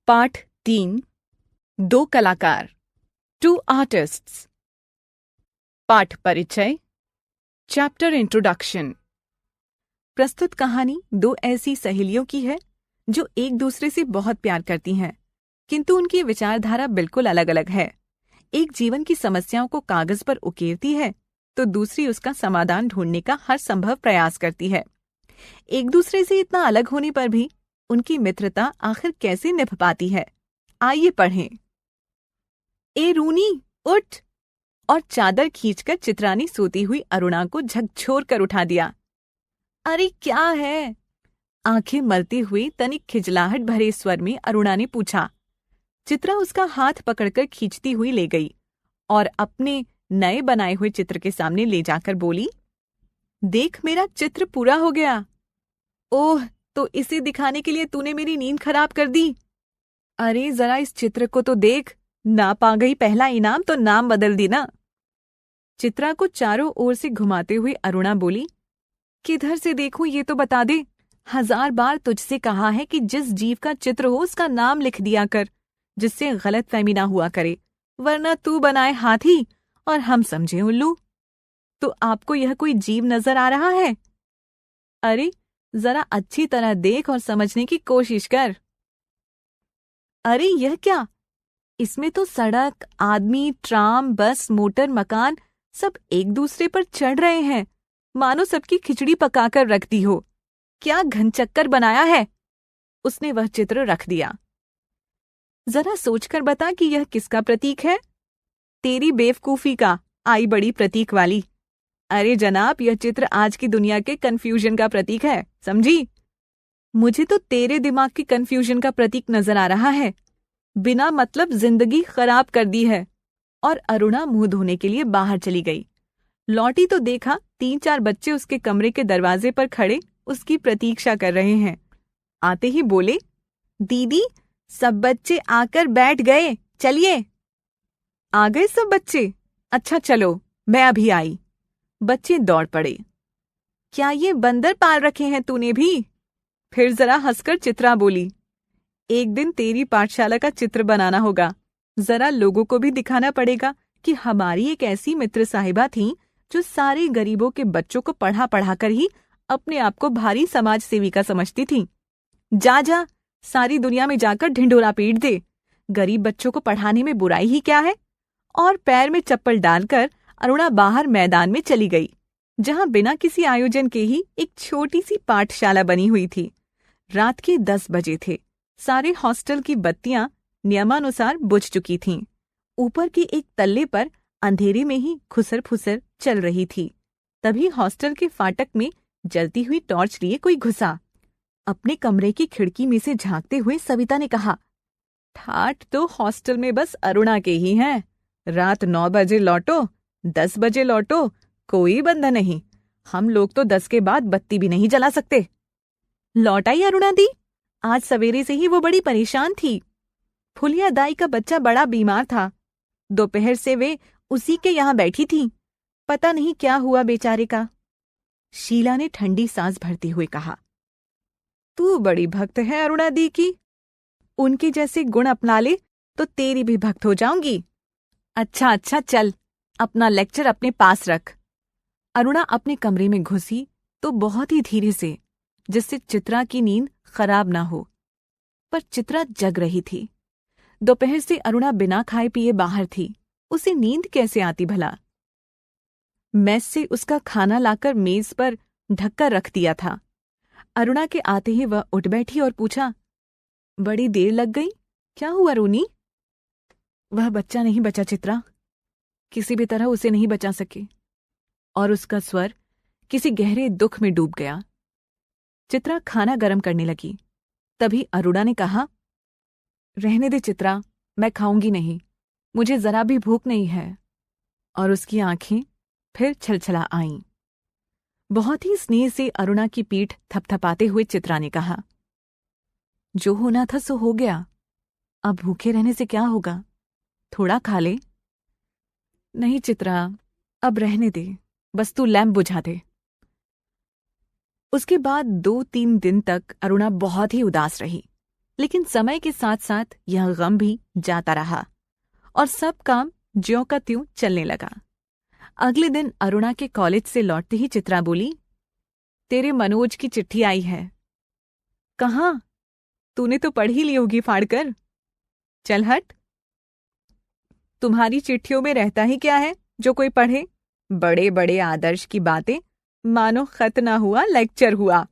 पाठ 3 दो कलाकार 2 आर्टिस्ट्स। पाठ परिचय चैप्टर इंट्रोडक्शन। प्रस्तुत कहानी दो ऐसी सहेलियों की है जो एक दूसरे से बहुत प्यार करती हैं, किंतु उनकी विचारधारा बिल्कुल अलग अलग है। एक जीवन की समस्याओं को कागज पर उकेरती है तो दूसरी उसका समाधान ढूंढने का हर संभव प्रयास करती है। एक दूसरे से इतना अलग होने पर भी उनकी मित्रता आखिर कैसे निभ पाती है, आइए पढ़ें। ए रूनी उठ! और चादर खींचकर चित्रा ने सोती हुई अरुणा को झकझोर कर उठा दिया। अरे क्या है? आंखें मलती हुई तनिक खिजलाहट भरे स्वर में अरुणा ने पूछा। चित्रा उसका हाथ पकड़कर खींचती हुई ले गई और अपने नए बनाए हुए चित्र के सामने ले जाकर बोली, देख मेरा चित्र पूरा हो गया। ओह, तो इसे दिखाने के लिए तूने मेरी नींद खराब कर दी। अरे जरा इस चित्र को तो देख, ना पा गई पहला इनाम तो नाम बदल दी ना। चित्रा को चारों ओर से घुमाते हुए अरुणा बोली, किधर से देखूं ये तो बता दे। 1000 बार तुझसे कहा है कि जिस जीव का चित्र हो उसका नाम लिख दिया कर, जिससे गलतफहमी ना हुआ करे, वरना तू बनाए हाथी और हम समझे उल्लू। तो आपको यह कोई जीव नजर आ रहा है? अरे जरा अच्छी तरह देख और समझने की कोशिश कर। अरे यह क्या? इसमें तो सड़क, आदमी, ट्राम, बस, मोटर, मकान सब एक दूसरे पर चढ़ रहे हैं, मानो सबकी खिचड़ी पकाकर रख दी हो। क्या घनचक्कर बनाया है? उसने वह चित्र रख दिया। जरा सोचकर बता कि यह किसका प्रतीक है? तेरी बेवकूफी का, आई बड़ी प्रतीक वाली। अरे जनाब, यह चित्र आज की दुनिया के कंफ्यूजन का प्रतीक है, समझी? मुझे तो तेरे दिमाग की कंफ्यूजन का प्रतीक नजर आ रहा है। बिना मतलब जिंदगी खराब कर दी है। और अरुणा मुंह धोने के लिए बाहर चली गई। लौटी तो देखा 3-4 बच्चे उसके कमरे के दरवाजे पर खड़े उसकी प्रतीक्षा कर रहे हैं। आते ही बोले, दीदी सब बच्चे आकर बैठ गए, चलिए। आ गए सब बच्चे? अच्छा चलो, मैं अभी आई। बच्चे दौड़ पड़े। क्या ये बंदर पाल रखे हैं तूने भी? फिर जरा हंसकर चित्रा बोली, एक दिन तेरी पाठशाला का चित्र बनाना होगा। जरा लोगों को भी दिखाना पड़ेगा कि हमारी एक ऐसी मित्र साहिबा थी जो सारे गरीबों के बच्चों को पढ़ा पढ़ा कर ही अपने आप को भारी समाज सेविका समझती थी। जा जा, सारी दुनिया में जाकर ढिंढोरा पीट दे। गरीब बच्चों को पढ़ाने में बुराई ही क्या है? और पैर में चप्पल डालकर अरुणा बाहर मैदान में चली गई, जहां बिना किसी आयोजन के ही एक छोटी सी पाठशाला बनी हुई थी। रात के 10 बजे थे। सारे हॉस्टल की बत्तियां नियमानुसार बुझ चुकी थीं। ऊपर के एक तल्ले पर अंधेरे में ही खुसर फुसर चल रही थी। तभी हॉस्टल के फाटक में जलती हुई टॉर्च लिए कोई घुसा। अपने कमरे की खिड़की में से झांकते हुए सविता ने कहा, ठाठ तो हॉस्टल में बस अरुणा के ही हैं। रात 9 बजे लौटो, 10 बजे लौटो, कोई बंधन नहीं। हम लोग तो 10 के बाद बत्ती भी नहीं जला सकते। लौट आई अरुणा दी। आज सवेरे से ही वो बड़ी परेशान थी। फुलिया दाई का बच्चा बड़ा बीमार था। दोपहर से वे उसी के यहाँ बैठी थी। पता नहीं क्या हुआ बेचारे का। शीला ने ठंडी सांस भरते हुए कहा, तू बड़ी भक्त है अरुणा दी की। उनके जैसे गुण अपना ले तो तेरी भी भक्त हो जाऊंगी। अच्छा अच्छा चल, अपना लेक्चर अपने पास रख। अरुणा अपने कमरे में घुसी तो बहुत ही धीरे से, जिससे चित्रा की नींद खराब ना हो। पर चित्रा जग रही थी। दोपहर से अरुणा बिना खाए पिए बाहर थी। उसे नींद कैसे आती भला? मेस से उसका खाना लाकर मेज पर ढककर रख दिया था। अरुणा के आते ही वह उठ बैठी और पूछा, बड़ी देर लग गई, क्या हुआ रूनी? वह बच्चा नहीं बचा चित्रा, किसी भी तरह उसे नहीं बचा सके। और उसका स्वर किसी गहरे दुख में डूब गया। चित्रा खाना गर्म करने लगी। तभी अरुणा ने कहा, रहने दे चित्रा, मैं खाऊंगी नहीं, मुझे जरा भी भूख नहीं है। और उसकी आंखें फिर छलछला आईं। बहुत ही स्नेह से अरुणा की पीठ थपथपाते हुए चित्रा ने कहा, जो होना था सो हो गया, अब भूखे रहने से क्या होगा, थोड़ा खा ले। नहीं चित्रा, अब रहने दे, बस तू लैंप बुझा दे। उसके बाद 2-3 दिन तक अरुणा बहुत ही उदास रही। लेकिन समय के साथ साथ यह गम भी जाता रहा और सब काम ज्यों का त्यों चलने लगा। अगले दिन अरुणा के कॉलेज से लौटते ही चित्रा बोली, तेरे मनोज की चिट्ठी आई है। कहाँ? तूने तो पढ़ ही ली होगी फाड़कर। चल हट, तुम्हारी चिट्ठियों में रहता ही क्या है जो कोई पढ़े? बड़े बड़े आदर्श की बातें, मानो खत ना हुआ लेक्चर हुआ।